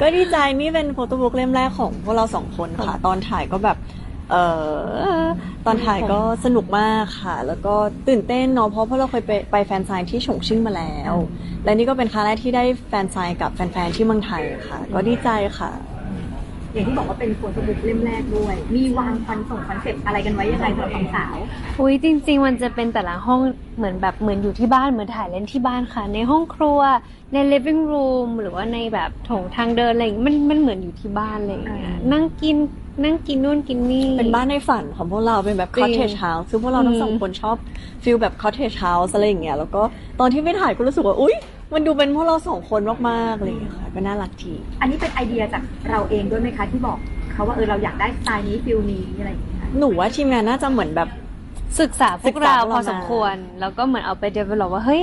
ก็ดีใจนี่เป็นโฟโต้บุ๊กเล่มแรกของพวกเราสองคนค่ะตอนถ่ายก็แบบเอ่ตอนถ่ายก็สนุกมากค่ะ แล้วก็ตื่นเต้นเนาะเพราะเราเคยไปแฟนไซน์ที่ฉงชิ่งมาแล้วและนี่ก็เป็นครั้งแรกที่ได้แฟนไซน์กับแฟนๆที่เมืองไทยค่ะก็ดีใจค่ะอย่างที่บอกว่าเป็นโฟโต้บุ๊กเล่มแรกด้วย มีวางคอนเซ็ปต์อะไรกันไว้ยังไงสำหรับสาว อุ้ยจริงๆมันจะเป็นแต่ละห้องเหมือนอยู่ที่บ้านเหมือนถ่ายเล่นที่บ้านค่ะในห้องครัวใน living room หรือว่าในแบบโถงทางเดินอะไรอย่างเงี้ยมันเหมือนอยู่ที่บ้านอะไรอย่างเงี้ยนั่งกินนู่นกินนี่ เป็นบ้านในฝันของพวกเราเป็นแบบ cottage house ซึ่งพวกเราทั้งสองคนชอบฟีลแบบ cottage house อะไรอย่างเงี้ยแล้วก็ตอนที่ไปถ่ายก็รู้สึกว่าอุ๊ยมันดูเป็นพวกเราสองคนมากๆอะไรอย่างเงี้ยค่ะก็น่ารักที ๆอันนี้เป็นไอเดียจากเราเองด้วยไหมคะที่บอกเขาว่าเราอยากได้สไตล์นี้ฟิลนี้อะไรอย่างเงี้ย หนูว่าทีมงานน่าจะเหมือนแบบ ศึกษาพวกเรา ศึกษาพวกเรา พอสมควรแล้วก็เหมือนเอาไป develop ว่าเฮ้ย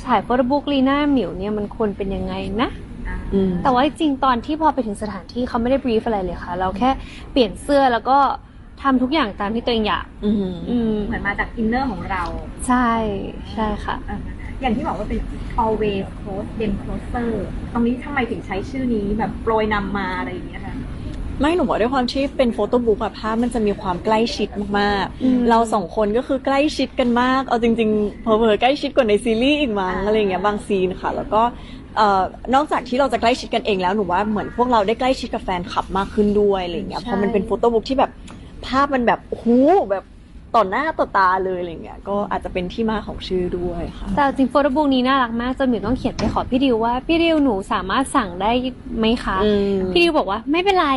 ถ่ายโฟโต้บุ๊กลีน่าหมิวเนี่ยมันควรเป็นยังไงนะแต่ว่าจริงๆตอนที่พอไปถึงสถานที่เขาไม่ได้บรีฟอะไรเลยค่ะเราแค่เปลี่ยนเสื้อแล้วก็ทำทุกอย่างตามที่ตัวเองอยากเหมือนมาจากอินเนอร์ของเรา ใช่ค่ะอย่างที่บอกว่าเป็น always close them closer ตรงนี้ทำไมถึงใช้ชื่อนี้แบบโปรยนำมาอะไรอย่างเงี้ยคะไม่หนูว่าด้วยความที่เป็นโฟโต้บุ๊กอะภาพมันจะมีความใกล้ชิดมากๆเราสองคนก็คือใกล้ชิดกันมากเอาจริงๆเผลอๆใกล้ชิดกว่าในซีรีส์อีกมั้งอะไรอย่างเงี้ยบางซีนค่ะแล้วก็นอกจากที่เราจะใกล้ชิดกันเองแล้วหนูว่าเหมือนพวกเราได้ใกล้ชิดกับแฟนคลับมากขึ้นด้วยอะไรอย่างเงี้ยพอมันเป็นโฟโต้บุ๊กที่แบบภาพมันแบบโอ้โหแบบต่อหน้าต่อตาเลยอะไรเงี้ยก็อาจจะเป็นที่มาของชื่อด้วยค่ะแต่จริงโฟโต้บุ๊กนี้น่ารักมากจนหมิวต้องเขียนไปขอพี่ดิวว่าพี่ดิวหนูสามารถสั่งได้ไหมคะพี่ดิวบอกว่าไม่เป็นไร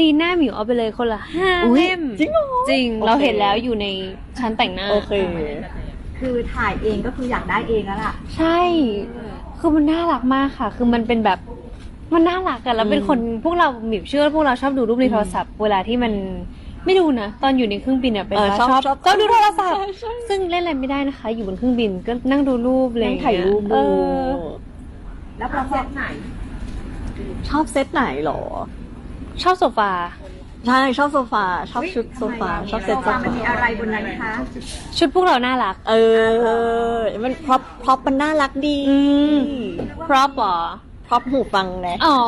ลีน่าหมิวเอาไปเลยคนละ5 เล่มจริงเหรอจริงเราเห็นแล้วอยู่ในชั้นแต่งหน้าโอเคคือถ่ายเองก็คืออยากได้เองแล้วล่ะใช่คือมันน่ารักมากค่ะคือมันเป็นแบบมันน่ารักอะแล้วเป็นคนพวกเราหมิวเชื่อพวกเราชอบดูรูปในโทรศัพท์เวลาที่มันไม่ดูนะตอนอยู่ในเครื่องบินเนี่ยเป็นชอบดูโทรศัพท์ซึ่งเล่นอะไรไม่ได้นะคะอยู่บนเครื่องบินก็นั่งดูรูปเลยถ่ายรูปดูแล้วประเภทไหนชอบเซตไหนหรอชอบโซฟาใช่ชอบโซฟาชอบชุดโซฟาชอบเซตโซฟามันมีอะไรบนนั้นคะชุดพวกเราน่ารักมันพร็อพมันน่ารักดีพร็อพหรอพร็อพหูฟังไงอ๋อ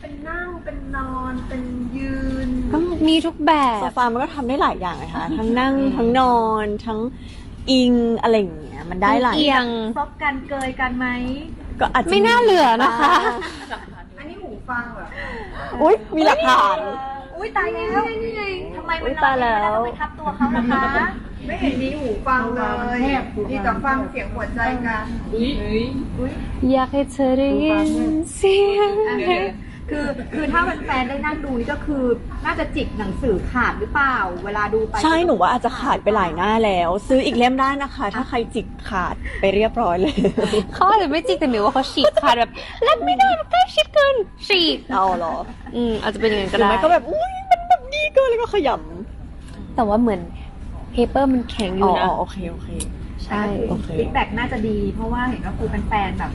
เป็นนั่งเป็นนอนเป็นยืนก็มีทุกแบบโซฟามันก็ทำได้หลายอย่างเลยค่ะทั้งนั่งทั้งนอนทั้งอิงอะไรอย่างเงี้ยมันได้หลายอย่างซบกันเกยกันไหมก็อาจจะไม่น่าเหลือนะคะอันนี้หูฟังเหรออุ๊ยมีหลักฐานอุ๊ยตายแล้วทำไมมันตายแล้วไปทับตัวเขาล่ะคะไม่เห็นมีหูฟังเลยมีแต่ฟังเสียงหัวใจกันอยากให้เธอได้ยินเสียงคือถ้าแฟนๆได้นั่งดูนี่ก็คือน่าจะจิกหนังสือขาดหรือเปล่าเวลาดูไปใช่หนูว่าอาจจะขาดไปหลายหน้าแล้วซื้ออีกเล่มได้นะคะถ้าใครจิกขาดไปเรียบร้อยเลยเขาอาจจะไม่จิกแต่หมิวว่าเขาฉีกขาดแบบเล่นไม่ได้มันใกล้ชิดเกินฉีกเอาหรออาจจะเป็นอย่างนั้นก็ได้หรือไม่ก็แบบอุ้ยมันแบบดีเกินแล้วก็ขยำแต่ว่าเหมือนเพเปอร์มันแข็งอยู่นะโอเคใช่ฟีดแบ็กน่าจะดีเพราะว่าเห็นว่าคือแฟนๆแบบ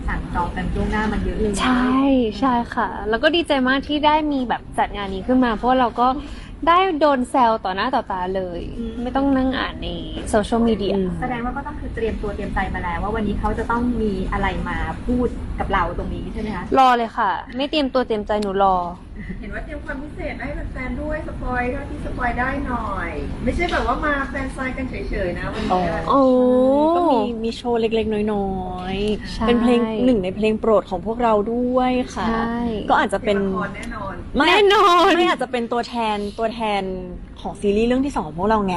สั่งจองกันล่วงหน้ามันเยอะเลยใช่ค่ะแล้วก็ดีใจมากที่ได้มีแบบจัดงานนี้ขึ้นมาเพราะว่าเราก็ได้โดนแซวต่อหน้าต่อตาเลยไม่ต้องนั่งอ่านในโซเชียลมีเดียแสดงว่าก็ต้องคือเตรียมตัวเตรียมใจมาแล้วว่าวันนี้เขาจะต้องมีอะไรมาพูดกับเราตรงนี้ใช่ไหมคะรอเลยค่ะไม่เตรียมตัวเตรียมใจหนูรอเห็นว่าเตรียมความพิเศษให้แฟนๆด้วยสปอยเท่าที่สปอยได้หน่อยไม่ใช่แบบว่ามาแฟนไซน์กันเฉยๆนะวันนี้ก็มีโชว์เล็กๆน้อยๆเป็นเพลงหนึ่งในเพลงโปรดของพวกเราด้วยค่ะก็อาจจะเป็นแน่นอนไม่อาจจะเป็นตัวแทนของซีรีส์เรื่องที่2ของพวกเราไง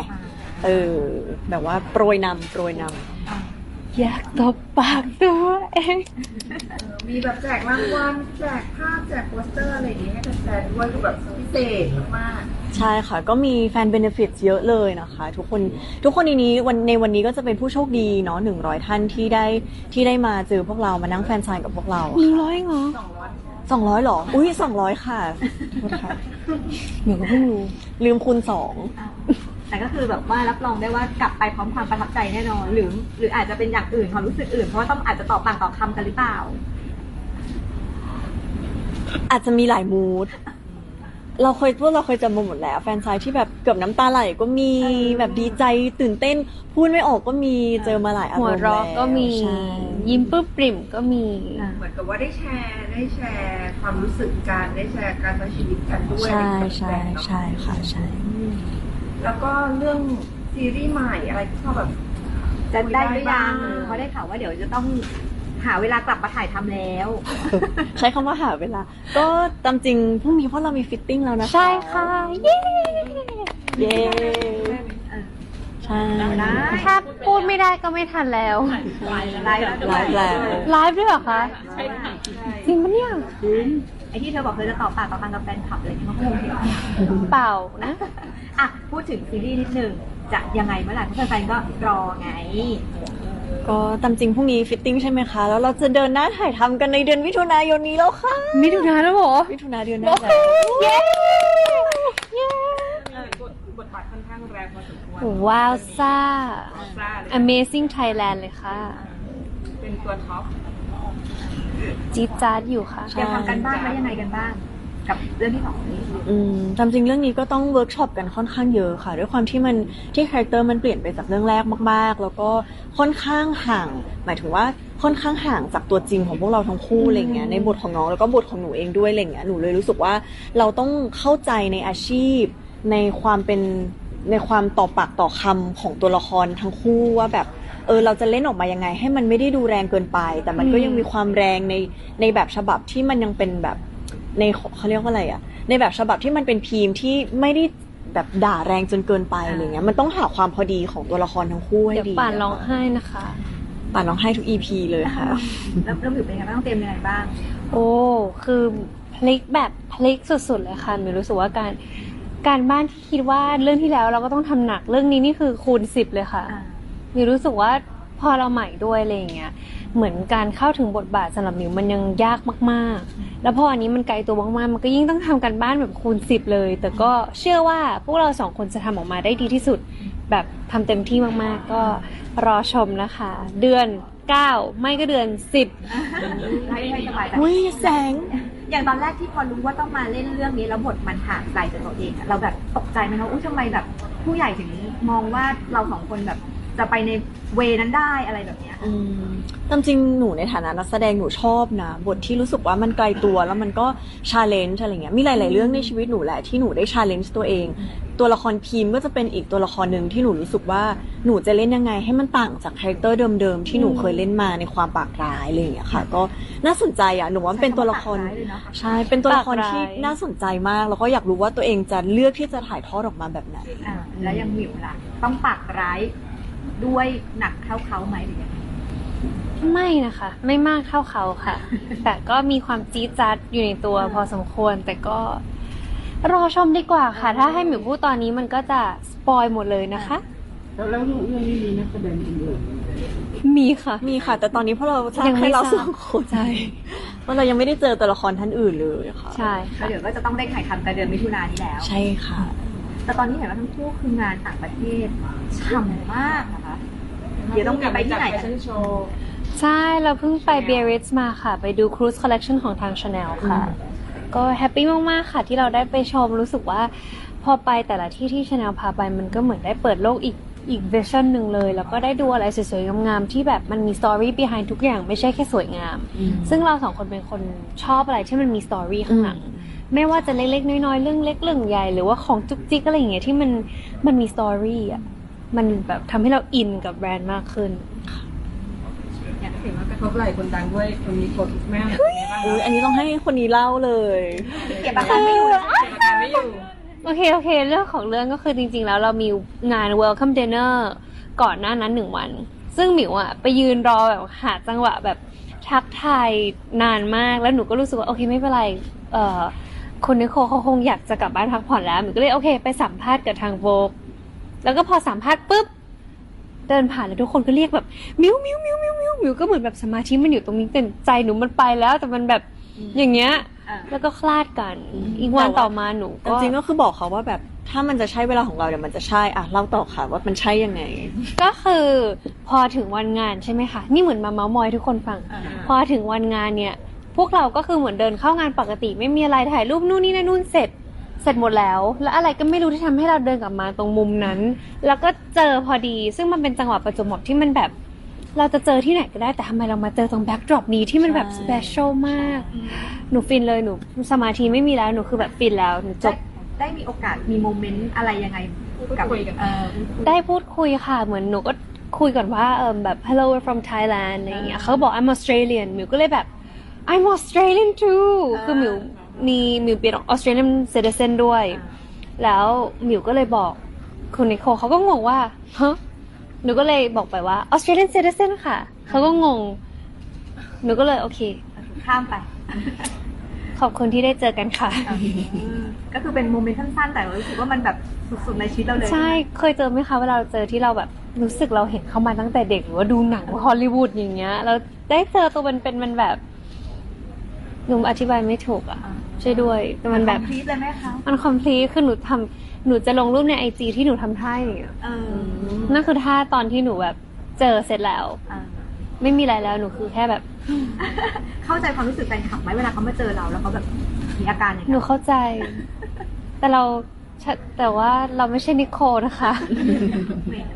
แบบว่าโปรยนำอยากตบปากตัวเองมีแบบแจกรางวัลแจกภาพแจกโปสเตอร์อะไรอย่างนี้ให้แฟนๆด้วยคือแบบพิเศษมากใช่ค่ะก็มีแฟนเบเนฟิตเยอะเลยนะคะทุกคนในวันนี้ก็จะเป็นผู้โชคดีเนาะ100 ท่านที่ได้มาเจอพวกเรามานั่งแฟนไซน์กับพวกเรา100เหรอ200หรออุ้ย200ค่ะโทษค่ะหนูก็เพิ่งรู้ลืมคูณ2แต่ก็คือแบบว่ารับรองได้ว่ากลับไปพร้อมความประทับใจแน่นอนหรืออาจจะเป็นอย่างอื่นความรู้สึกอื่นเพราะว่าต้องอาจจะต่อปากต่อคำกันหรือเปล่าอาจจะมีหลายมูด พวกเราเคยจำมาหมดแล้วแฟนไซน์ที่แบบเกือบน้ำตาไหลก็มีแบบดีใจตื่นเต้นพูดไม่ออกก็มีเจอมาหลายอารมณ์ หัวเราะก็มี ใช่ ยิ้มปื้มปริ่มก็มี เหมือนกับว่าได้แชร์ความรู้สึกกันได้แชร์การใช้ชีวิตกันด้วย ใช่ กับ ใช่ แฟนเนอะ ใช่ค่ะใช่ แล้วก็เรื่องซีรีส์ใหม่อะไรที่เขาแบบ จะได้หรือยัง คุยได้บ้าง เขาได้ข่าวว่าเดี๋ยวจะต้องหาเวลากลับมาถ่ายทำแล้ว ใช้คำว่าหาเวลา ก็ตามจริงพรุ่งนี้เพราะเรามีฟิตติ้งแล้วนะคะ ใช่ค่ะ เย้ เย้ เออ ใช่ ได้ ถ้าพูดไม่ได้ก็ไม่ทันแล้ว ไลฟ์แล้วด้วย ไลฟ์แล้ว ไลฟ์ด้วยเหรอคะ ใช่ค่ะ จริงปะเนี่ย ไอที่เธอบอกเธอจะต่อปากต่อคำกับแฟนคลับอะไรอย่างเงี้ยมันก็คงเห็น เปล่านะ อ่ะพูดถึงซีรีส์นิดนึงจะยังไงเมื่อไหร่เพราะแฟนๆก็รอไง ก็ตามจริงพรุ่งนี้ฟิตติ้งใช่ไหมคะ แล้วเราจะเดินหน้าถ่ายทำกันในเดือนมิถุนายนนี้แล้วค่ะ มิถุนายนแล้วเหรอ มิถุนาเดือนหน้า โอเค แล้ว เย้ เย้ บทบาทค่อนข้างแรงพอสมควร ว้าวซ่า ซ่าเลย Amazing Thailand เลยค่ะ เป็นตัวท็อป จี๊ดจ๊าดอยู่ค่ะ เตรียมทำกันบ้านไว้ยังไงกันบ้าง กับเรื่องที่สองนี้ ตามจริงเรื่องนี้ก็ต้องเวิร์กช็อปกันค่อนข้างเยอะค่ะ ด้วยความที่มันที่คาแรคเตอร์มันเปลี่ยนไปจากเรื่องแรกมากๆ แล้วก็ค่อนข้างห่าง หมายถึงว่าค่อนข้างห่างจากตัวจริงของพวกเราทั้งคู่อะไรเงี้ยในบทของน้องแล้วก็บทของหนูเองด้วยอะไรเงี้ยหนูเลยรู้สึกว่าเราต้องเข้าใจในอาชีพ ในความต่อปากต่อคำของตัวละครทั้งคู่ว่าแบบเราจะเล่นออกมายังไง ให้มันไม่ได้ดูแรงเกินไป แต่มันก็ยังมีความแรงในแบบฉบับที่มันยังเป็นแบบในเขาเรียกว่าอะไรอะในแบบฉบับที่มันเป็นพีมที่ไม่ได้แบบด่าแรงจนเกินไปอะไรเงี้ยมันต้องหาความพอดีของตัวละครทั้งคู่ให้ เดี๋ยว ดี ป่านร้องไห้นะคะ ป่านร้องไห้ทุก EP เลยค่ะ แล้วเริ่มอยู่เป็นยังไงบ้างต้องเตรียมยังไงบ้าง โอ้ คือพลิกแบบพลิกสุดๆเลยค่ะมิวรู้สึกว่าการบ้านที่คิดว่าเรื่องที่แล้วเราก็ต้องทำหนักเรื่องนี้นี่คือคูณ 10เลยค่ะ อ่า มิวรู้สึกว่าพอเราใหม่ด้วยอะไรอย่างเงี้ยเหมือนการเข้าถึงบทบาทสำหรับมิวมันยังยากมากๆ แล้วพออันนี้มันไกลตัวมากๆมันก็ยิ่งต้องทำกันบ้านแบบคูณ 10เลย แต่ก็เชื่อว่าพวกเราสองคนจะทำออกมาได้ดีที่สุด แบบทำเต็มที่มากๆ ก็รอชมนะคะ เดือน 9 ไม่ก็เดือน 10 ให้สบายใจ อุ้ยแสง อย่างตอนแรกที่พอรู้ว่าต้องมาเล่นเรื่องนี้แล้วบทมันห่างไกลจากตัวเองอะเราแบบตกใจไหมคะอุ้ยทำไมแบบผู้ใหญ่ถึงมองว่าเราสองคนแบบจะไปในเวนั้นได้อะไรแบบเนี้ย ตามจริงหนูในฐานะนักแสดงหนูชอบนะบทที่รู้สึกว่ามันไกลตัวแล้วมันก็ชาเลนจ์อะไรเงี้ยมีหลาย ๆ เรื่องในชีวิตหนูแหละที่หนูได้ชาเลนจ์ตัวเอง ตัวละครพีมก็จะเป็นอีกตัวละครหนึ่งที่หนูรู้สึกว่าหนูจะเล่นยังไงให้มันต่างจากคาแรคเตอร์เดิม ๆ ที่หนูเคยเล่นมาในความปากร้ายอะไรอย่างเงี้ยค่ะ ก็น่าสนใจอ่ะหนูว่ามันเป็นตัวละคร ใช้คำว่าปากร้ายเลยเนอะ ใช่เป็นตัวละคร ปากร้าย ที่น่าสนใจมาก แล้วก็อยากรู้ว่าตัวเองจะเลือกที่จะถ่ายทอดออกมาแบบไหน แล้วยังหมิวล่ะ ต้องปากร้ายด้วยหนักเท่าเขาไหมหรือยังไง ไม่นะคะ ไม่มากเท่าเขาค่ะ แต่ก็มีความจี๊ดจ๊าดอยู่ในตัวพอสมควร แต่ก็รอชมดีกว่าค่ะ ถ้าให้หมิวพูดตอนนี้มันก็จะสปอยหมดเลยนะคะ แล้วเรื่องนี้มีนักแสดงอื่น มีค่ะ มีค่ะ แต่ตอนนี้พวกเราทราบ ยังไม่ แค่เรา ทราบ สองคนใช่เพราะเรายังไม่ได้เจอตัวละครท่านอื่นเลยค่ะ ใช่ แล้วเดี๋ยวก็จะต้องได้ถ่ายทำกันเดือนมิถุนายนนี้แล้ว ใช่ค่ะ แต่ตอนนี้เห็นว่าทั้งคู่คืองานต่างประเทศฉ่ำมากนะคะ เดี๋ยวต้องมีไปที่ไหน แฟ กัน ชั่นโชว์ ใช่เราเพิ่งไปเบียริสมาค่ะ ไปดูครู i คอลเล c ชันของทาง Chanel ค่ะ ก็แฮปปี้มาก ๆ ค่ะ ที่เราได้ไปชมรู้สึกว่า พอไปแต่ละที่ที่ Chanel พาไปมันก็เหมือนได้เปิดโลกอีกเวอร์ชันหนึ่งเลย แล้วก็ได้ดูอะไรสวยๆงามๆที่แบบมันมีสตอรี่ behind ทุกอย่างไม่ใช่แค่สวยงาม ซึ่งเราสองคนเป็นคนชอบอะไรที่มันมีสตอรี่ข้างหลัง ไม่ว่าจะเล็กๆน้อยๆเรื่องเล็กเรื่องใหญ่หรือว่าของจุกจิกอะไรอย่างเงี้ยที่มันมีสตอรี่อ่ะมันแบบทำให้เราอินกับแบรนด์มากขึ้น อยากเห็นว่ากระทบไหล่คนดังด้วยคนนี้กดแม่ อุ๊ยอันนี้ต้องให้คนนี้เล่าเลย เก็บอาการไม่อยู่เลย เก็บอาการไม่อยู่ โอเค เรื่องของเรื่องก็คือจริงๆ แล้วเรามีงาน welcome dinner ก่อนหน้านั้น1 วัน ซึ่งหมิวอะไปยืนรอแบบหาจังหวะแบบทักทายนานมาก แล้วหนูก็รู้สึกว่าโอเคไม่เป็นไรคนนิโคเขาคงอยากจะกลับบ้านพักผ่อนแล้วหมิวก็เลยโอเคไปสัมภาษณ์กับทางโวกแล้วก็พอสัมภาษณ์ปุ๊บเดินผ่านแล้วทุกคนก็เรียกแบบมิวก็เหมือนแบบสมาธิมันอยู่ตรงนี้แต่ใจหนูมันไปแล้วแต่มันแบบอย่างเงี้ย แล้วก็คลาดกัน อีกวันต่อมาหนู จ ก็ ริงๆก็คือบอกเขาว่าแบบถ้ามันจะใช่เวลาของเราเดี๋ยวมันจะใช่อ่ะเล่าต่อค่ะว่ามันใช่ยังไง ก็คือพอถึงวันงานใช่ไหมคะ นี่เหมือนมาเมาส์มอยทุกคนฟัง พอถึงวันงานเนี่ย พวกเราก็คือเหมือนเดินเข้างานปกติไม่มีอะไรถ่ายรูปนู่นนี่นั่นนู่นเสร็จ เสร็จหมดแล้วอะไรก็ไม่รู้ที่ทำให้เราเดินกลับมาตรงมุมนั้น แล้วก็เจอพอดีซึ่งมันเป็นจังหวะประจวบเหมาะที่มันแบบ เราจะเจอที่ไหนก็ได้แต่ทำไมเรามาเจอตรงแบ็กดรอปนี้ที่มันแบบสเปเชียลมากหนูฟินเลยหนูสมาธิไม่มีแล้วหนูคือแบบฟินแล้วหนูจบ ได้มีโอกาสมีโมเมนต์อะไรยังไงกับ ได้พูดคุยค่ะเหมือนหนูก็คุยก่อนว่าแบบ hello we're from Thailand อะไรอย่างเงี้ยเขาบอก I'm Australian มิวก็เลยแบบ I'm Australian too คือมิวเป็น Australian citizen ด้วย แล้วมิวก็เลยบอกคุณนิโคเขาก็งงว่าฮะหนูก็เลยบอกไปว่า Australian citizen ค่ะเขาก็งงหนูก็เลยโอเค ข้ามไป ขอบคุณที่ได้เจอกันค่ะ ก็คือเป็นโมเมนต์สั้นๆแต่รู้สึกว่ามันแบบสุดๆในชีวิตเราเลย ใช่เคยเจอไหมคะเวลาเราเจอที่เราแบบรู้สึกเราเห็นเขามาตั้งแต่เด็กหรือว่าดูหนังฮอลลีวูดอย่างเงี้ยแล้วได้เจอตัวเป็นมันแบบหนูอธิบายไม่ถูกอ่ะช่วยด้วยแต่มันแบบ คอมพลีทเลยไหมคะ มันคอมพลีทคือหนูจะลงรูปใน IG ที่หนูทำท่าอย่างเงี้ย นั่นคือท่าตอนที่หนูแบบเจอเสร็จแล้ว ไม่มีอะไรแล้วหนูคือแค่แบบ เข้าใจความรู้สึกแฟนคลับไหมเวลาเขามาเจอเราแล้วเขาแบบมีอาการอย่าง หนู นี้ย เข้าใจ แต่ว่าเราไม่ใช่นิโคนะคะ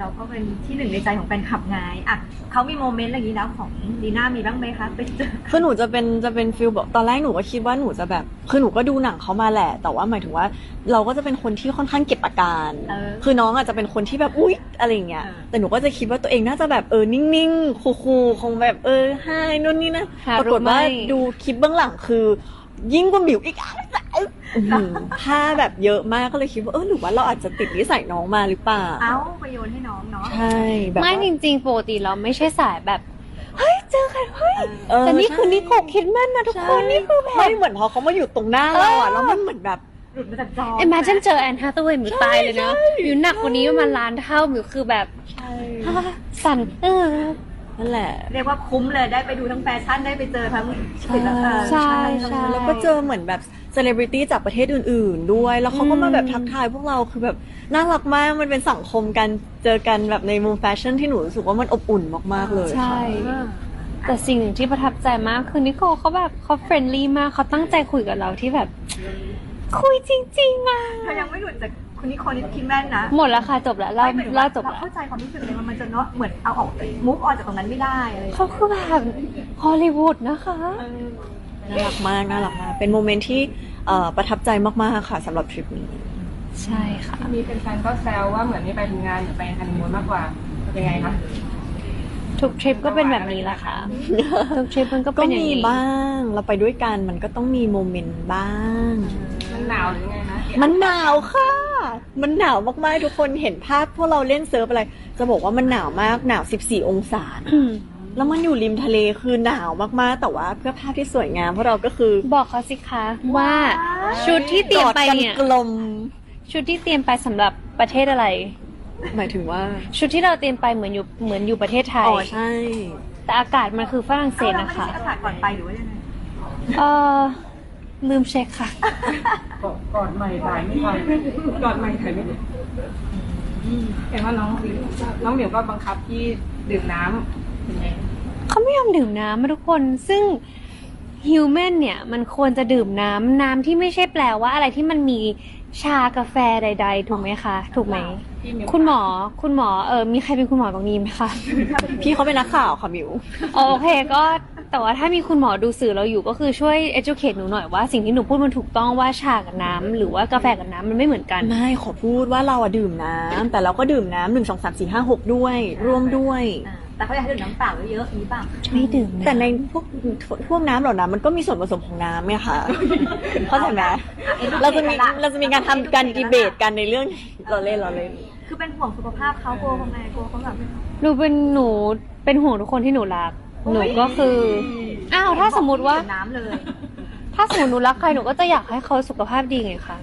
เราก็เป็นที่หนึ่งในใจของแฟนคลับไงอ่ะเขามีโมเมนต์อะไรอย่างนี้แล้วของดีน่ามีบ้างไหมคะไปเจอ คือหนูจะเป็นฟิลแบบตอนแรกหนูก็คิดว่าหนูจะแบบคือหนูก็ดูหนังเขามาแหละ แต่ว่าหมายถึงว่าเราก็จะเป็นคนที่ค่อนข้างเก็บอาการ คือน้องอาจจะเป็นคนที่แบบอุ๊ยอะไรอย่างเงี้ยแต่หนูก็จะคิดว่าตัวเองน่าจะแบบนิ่งๆคูลๆคงแบบไฮนู่นนี่นะ หา ปรากฏว่า รู้ไหม ดูคลิปเบื้องหลังคือ ยิ่งกว่าหมิวอีกผ้าแบบเยอะมากก็เลยคิดว่าหรือว่าเราอาจจะติดนิสัยน้องมาหรือเปล่า เอ้าไปโยนให้น้องเนาะ ใช่แบบ ไม่ ว่า จริงๆปกติเราไม่ใช่สายแบบเฮ้ยเจอกันเฮ้ย แต่นี่คือ ใช่ นิโคคิดแม่นนะทุกคนนี่คือแบบ ไม่เหมือนพอเขามาอยู่ตรงหน้าเราอะแล้วมันเหมือนแบบ หลุดมาจากจอ Imagine เจอแอนฮาร์ทเวย์มิวตายเลยนะมิวหนักกว่านี้ประมาณล้านเท่ามิวคือแบบ ใช่ สั่นนั่นแหละ เรียกว่าคุ้มเลยได้ไปดูทั้งแฟชั่นได้ไปเจอทั้งศิลปะ ใช่ แล้วก็เจอเหมือนแบบเซเลบริตี้จากประเทศอื่นๆด้วย แล้วเขาก็มาแบบทักทายพวกเราคือแบบน่ารักมากมันเป็นสังคมกันเจอกันแบบในมุมแฟชั่นที่หนูรู้สึกว่ามันอบอุ่นมากๆเลย ใช่ ค่ะ แต่สิ่งหนึ่งที่ประทับใจมากคือนิโคเขาแบบเขาเฟรนลี่มากเขาตั้งใจคุยกับเราที่แบบ คุยจริงๆอ่ะ เธอยังไม่หลุดจากคุณนิโคลนี่คิดแม่นนะ หมดแล้วค่ะจบแล้วเล่า ไม่หมยถึง เล่า ว่า จบ เรา แล้ว เข้าใจความรู้สึกเลยมันจะเนาะเหมือนเอาออกมุกออนจากตรงนั้นไม่ได้อะไร เขาคือแบบฮอลลีวูดนะคะ น่ารักมากน่ารักมากเป็นโมเมนต์ที่ประทับใจมากๆค่ะสำหรับทริปนี้ ใช่ค่ะ มีแฟนๆก็แซวว่าเหมือนไม่ไปทำงานหรือไปฮันนีมูนมากกว่าเป็นไงคะ ทุกทริปก็เป็นแบบนี้แหละค่ะ ทุกทริปมันก็ ก็ เป็นอย่าง มี นี้ บ้างเราไปด้วยกันมันก็ต้องมีโมเมนต์บ้าง มันหนาวหรือไงนะ มันหนาวค่ะ มันหนาวมากๆทุกคนเห็นภาพพวกเราเล่นเซิร์ฟอะไร จะบอกว่ามันหนาวมากหนาว14 องศา แล้วมันอยู่ริมทะเลคือหนาวมากๆ แต่ว่าเพื่อภาพที่สวยงามพวกเราก็คือ บอกเขาสิคะว่าชุดที่เตรียมไปเนี่ย กอดกันกลม ชุดที่เตรียมไปสำหรับประเทศอะไร หมายถึงว่า ชุดที่เราเตรียมไปเหมือนอยู่ประเทศไทย อ๋อใช่ แต่อากาศมันคือฝรั่งเศส เรา นะ ไม่ได้ คะ เช็คอากาศก่อนไปหรือว่ายังไง เออลืมเช็คค่ะ ก่อนใหม่ถ่ายไม่ทันก่อนใหม่ถ่ายไม่ทันเห็นว่าน้องหมิวก็บังคับที่ดื่มน้ำเป็นไง เขาไม่ยอมดื่มน้ำมาทุกคน ซึ่งฮิวแมนเนี่ยมันควรจะดื่มน้ำที่ไม่ใช่แปลว่าอะไรที่มันมีชากาแฟใด ๆ ถูกไหมคะ ถูกไหม คุณหมอมีใครเป็นคุณหมอตรงนี้ไหมคะ พี่เขาเป็นนักข่าวค่ะมิว โอเคก็แต่ว่าถ้ามีคุณหมอดูสื่อเราอยู่ก็คือช่วย educate หนูหน่อยว่าสิ่งที่หนูพูดมันถูกต้องว่าชากับน้ำหรือว่ากาแฟกับน้ำมันไม่เหมือนกัน ไม่ขอพูดว่าเราอะดื่มน้ำแต่เราก็ดื่มน้ำ1 2 3 4 5 6ด้วยร่วมด้วย แต่เขาอยากให้ดื่มน้ำเปล่าเยอะๆอย่างนี้เปล่า ไม่ดื่มนะ แต่ในพวกน้ำเหล่านั้นมันก็มีส่วนผสมของน้ำไงค่ะเข้าใจไหมเราจะมีการทำการดีเบตกันในเรื่องเราเล่น คือเป็นห่วงสุขภาพเขากลัวเขาไงกลัวเขาแบบ หนูเป็นห่วงทุกคนที่หนูรักหนูก็คืออ้าวถ้าสมมติว่า น้ำเลย ถ้าสมมติหนูรักใครหนูก็จะอยากให้เขาสุขภาพดีไงคะ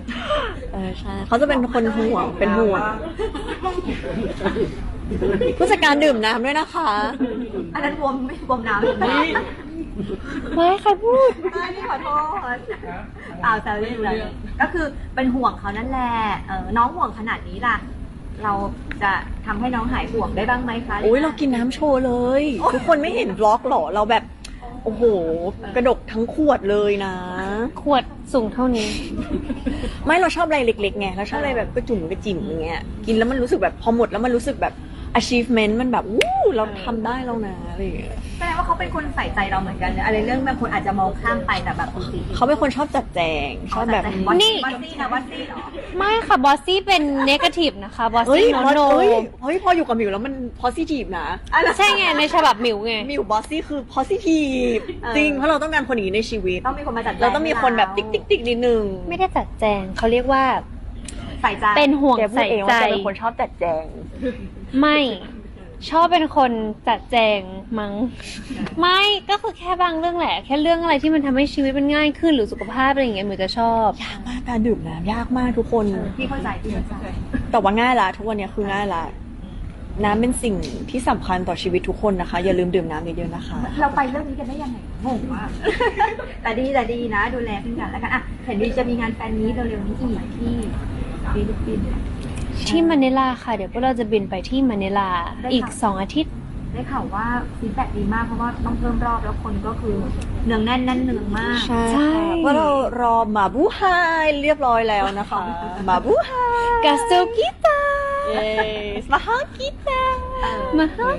ใช่เขาจะเป็นคนห่วงเป็นห่วงผู้จัดการดื่มน้ำด้วยนะคะ อันนั้นบวมไม่บวมน้ำเลย ไม่ใครพูด นี่ขอโทษแซวเล่นเลยก็คือเป็นห่วงเขานั่นแหละน้องห่วงขนาดนี้ล่ะ เราจะทำให้น้องหายห่วงได้บ้างไหมคะ โอ้ยเรากินน้ำโชว์เลย ทุกคนไม่เห็นบล็อกหรอเราแบบโอ้โหกระดกทั้งขวดเลยนะ ขวดสูงเท่านี้ ไม่เราชอบอะไรเล็กๆไงเราชอบอะไรแบบกระจุ่มกระจิ๋มอย่างเงี้ยกินแล้วมันรู้สึกแบบพอหมดแล้วมันรู้สึกแบบ achievement มันแบบวู้เราทำได้แล้วนะอะไรอย่างเงี้ย แสดงว่าเขาเป็นคนใส่ใจเราเหมือนกันนะอะไรเรื่องบางคนอาจจะมองข้ามไปแต่แบบปกติ เขาเป็นคนชอบจัดแจงชอบแบบ นี่ บัสซี่นะบัสซี่เหรอ ไม่ค่ะบอสซี่เป็นเนกาทีฟนะคะบอส เฮ้ย ซี่โนโน เฮ้ยพออยู่กับหมิวแล้วมัน positive นะ ใช่ไงในฉบับหมิวไง หมิวบอสซี่คือ positive จริงเพราะเราต้องการคนอย่างนี้ในชีวิต ต้องมีคนมาจัดแจง เราต้องมีคนแบบติ๊กติ๊กติ๊กนิดนึง ไม่ได้จัดแจงเขาเรียกว่า ใส่ใจ เป็นห่วง แกพูด ใส่ เอง ใจ ว่าแกเป็นคนชอบจัดแจง ไม่ชอบเป็นคนจัดแจงมั้งไม่ก็คือแค่บางเรื่องแหละ แค่เรื่องอะไรที่มันทำให้ชีวิตมันง่ายขึ้นหรือสุขภาพอะไรอย่างเงี้ยหมิวจะชอบ ยากมากการดื่มน้ำยากมากทุกคน พี่เข้าใจพี่เข้าใจ แต่ว่าง่ายละทุกวันนี้คือง่ายละน้ำเป็นสิ่งที่สำคัญต่อชีวิตทุกคนนะคะ อย่าลืมดื่มน้ำเยอะๆนะคะ เราไปเรื่องนี้กันได้ยังไงงงมาก แต่ดีนะ ดูแลขึ้นกันแล้วกันอ่ะเห็นดีจะมีงานแฟนนี้เร็วๆนี้อีกที่ฟิลิปปินส์ ที่มะนิลาค่ะ เดี๋ยวพวกเราจะบินไปที่มะนิลา ได้ค่ะ อีก2 อาทิตย์ ได้ข่าวว่าฟีดแบ็กดีมากเพราะว่าต้องเพิ่มรอบแล้วคนก็คือเนืองแน่นเนืองมาก ใช่ ใช่ ค่ะเพราะเรารอมาบูไฮเรียบร้อยแล้วนะคะ มาบูไฮ กาสโตกิตา เย้มาฮากิตา มาฮะ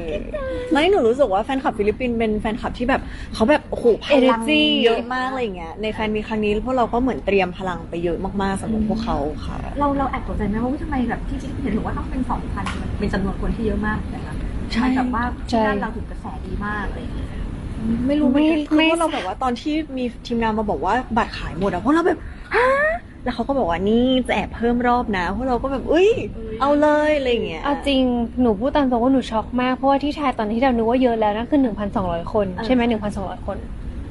ไม่หนูรู้สึกว่าแฟนคลับฟิลิปปินส์เป็นแฟนคลับที่แบบเขาแบบโอ้โหพลัง Energy เยอะมากอะไรอย่างเงี้ยในแฟนมีครั้งนี้พวกเราก็เหมือนเตรียมพลังไปเยอะมากๆสำหรับพวกเขาค่ะ เราแอบตกใจไหมว่าทำไมแบบที่เห็นบอกว่าต้องเป็น 2,000มันเป็นจำนวนคนที่เยอะมากเลยนะ ใช่ ทำไมแบบว่าที่นั่นเราถึงกระแสดีมากเลย ไม่รู้ ไม่ คือ ไม่ พวกเราแบบว่าตอนที่มีทีมงานมาบอกว่าบัตรขายหมดอะพวกเราแบบฮะแล้วเขาก็บอกว่านี่จะแอบเพิ่มรอบนะพวกเราก็แบบอุ้ยเอาเลยอะไรอย่างเงี้ย เอาจริงหนูพูดตามตรงว่าหนูช็อกมาก เพราะว่าที่ไทยตอนที่เรานึกว่าเยอะแล้วนั่นคือ 1,200 คน ใช่ไหม1,200 คน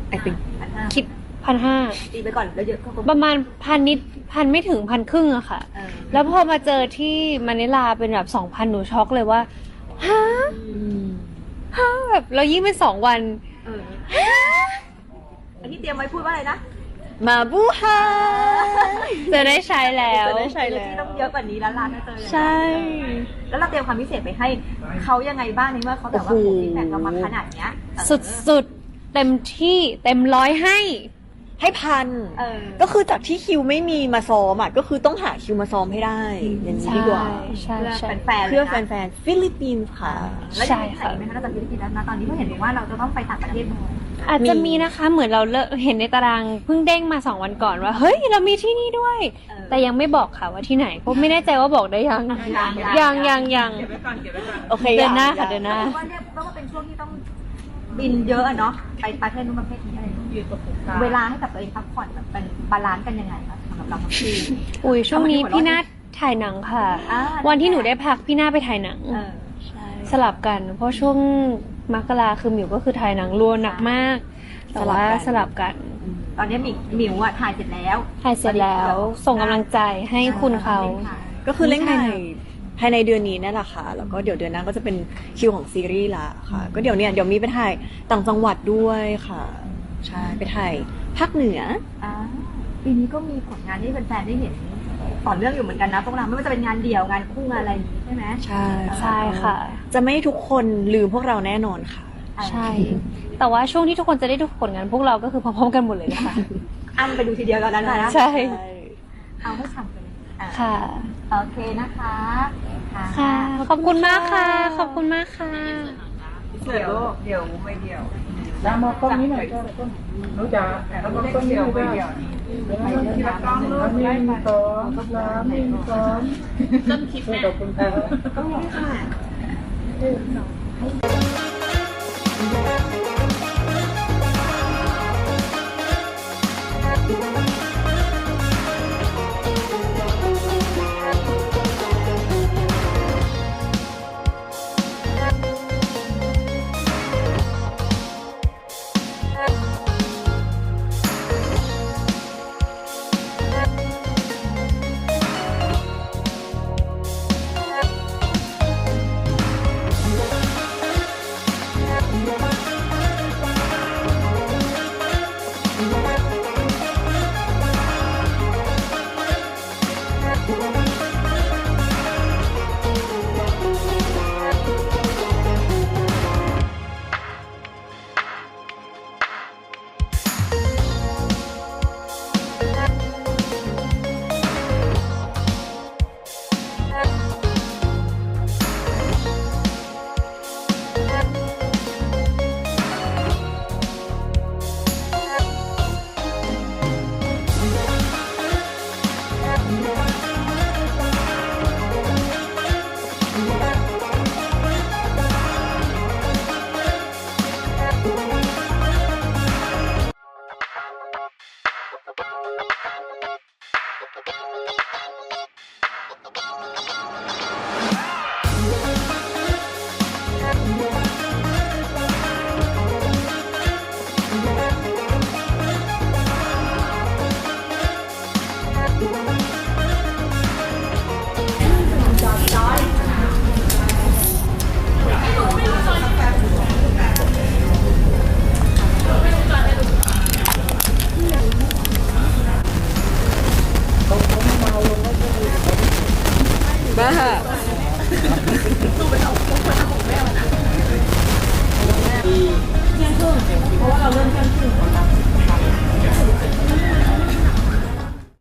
ไอติง คิด 1,500 ตีไปก่อนแล้วเยอะก็คง ประมาณพันนิดพันไม่ถึง1,500อะค่ะ แล้วพอมาเจอที่มะนิลาเป็นแบบ 2,000 หนูช็อกเลยว่าฮะแบบเรายิ่งเป็น2 วัน อันนี้เตรียมไว้พูดว่าอะไรนะ มาบูไฮ จะได้ใช้แล้ว จะได้ใช้แล้ว ที่ต้องเยอะกว่านี้แล้วล่ะถ้าเจออย่างนั้น ใช่ แล้วเราเตรียมความพิเศษไปให้เขายังไงบ้างในเมื่อเขาแบบว่า โอ้โห ฟีดแบ็กเรามาขนาดเนี้ย สุดๆเต็มที่เต็มร้อยให้ ให้พัน ก็ ก็คือจากที่คิวไม่มีมาซ้อมอ่ะก็คือต้องหาคิวมาซ้อมให้ได้อย่างนี้ดีกว่า ใช่ เพื่อ ใช่ แฟนๆ เพื่อ ลยนะ แฟนๆฟิลิปปินส์ค่ะ แล้วจะมีที่ไหนไหมคะนอกจากฟิลิปปินส์แล้วนะตอนนี้ก็เห็นบอกว่าเราจะต้องไปต่างประเทศด้วย อาจจะมีนะคะเหมือนเราเห็นในตารางเพิ่งเด้งมา2 วันก่อนว่า เฮ้ยเรามีที่นี่ด้วย แต่ยังไม่บอกค่ะว่าที่ไหนเพราะไม่แน่ใจว่าบอกได้ยัง ยัง เก็บไว้ก่อนเก็บไว้ก่อน โอเค เดือนหน้า อย่ ค่ะเดือนหน้า ว่าเนี่ยว่าเป็นช่วงที่ต้องบินเยอะอะเนาะไปประเทศนู้นประเทศนี้อะไรอย่างเงี้ย อยู่ตรงกลาง เวลาให้กับตัวเองพักผ่อนแบบเป็นบาลานซ์กันยังไงคะสำหรับเราทั้งคู่ อุ้ยช่วงนี้พี่นาถ่ายหนังค่ะ อ่า วันที่หนูได้พักพี่นาไปถ่ายหนัง ใช่ สลับกัน เพราะช่วงมกราคือหมิวก็คือถ่ายหนังรัวหนักมาก แต่ว่าสลับกัน ตอนนี้หมิวอะถ่ายเสร็จแล้ว ถ่ายเสร็จแล้วส่งกำลังใจให้คุณเขา ก็คือเร่งภายในเดือนนี้นั่นแหละค่ะ แล้วก็เดี๋ยวเดือนหน้าก็จะเป็นคิวของซีรีส์ละค่ะ ก็เดี๋ยวมีไปถ่ายต่างจังหวัดด้วยค่ะ ใช่ไปถ่ายภาคเหนือ ปีนี้ก็มีผลงานที่แฟนๆได้เห็นต่อเนื่องอยู่เหมือนกันนะพวกเราไม่ว่าจะเป็นงานเดี่ยวงานคู่งานอะไรอย่างนี้ใช่ไหม ใช่ ใช่ค่ะ จะไม่ให้ทุกคนลืมพวกเราแน่นอนค่ะ ใช่ แต่ว่าช่วงที่ทุกคนจะได้ดูผลงานพวกเราก็คือพร้อมๆกันหมดเลยนะคะ อ้ำไปดูทีเดียวตอนนั้นนะ ใช่ เอาให้ฉ่ำไปเลยอ่ะ ค่ะ โอเคนะคะ ค่ะ ขอบคุณมากค่ะ ขอบคุณมากค่ะ เดี๋ยวไม่เดียวน้ำมากล้องนี้หน่อยก็รู้จักน้ำมากล้องนี้หน่อยก็ทีละกล้องลูกได้ไหม1 2 3 1 2ต้นคลิปแม่ขอบคุณค่ะ อะค่ะเที่ยงครึ่งเพราะว่าเราเริ่มเที่ยงครึ่ง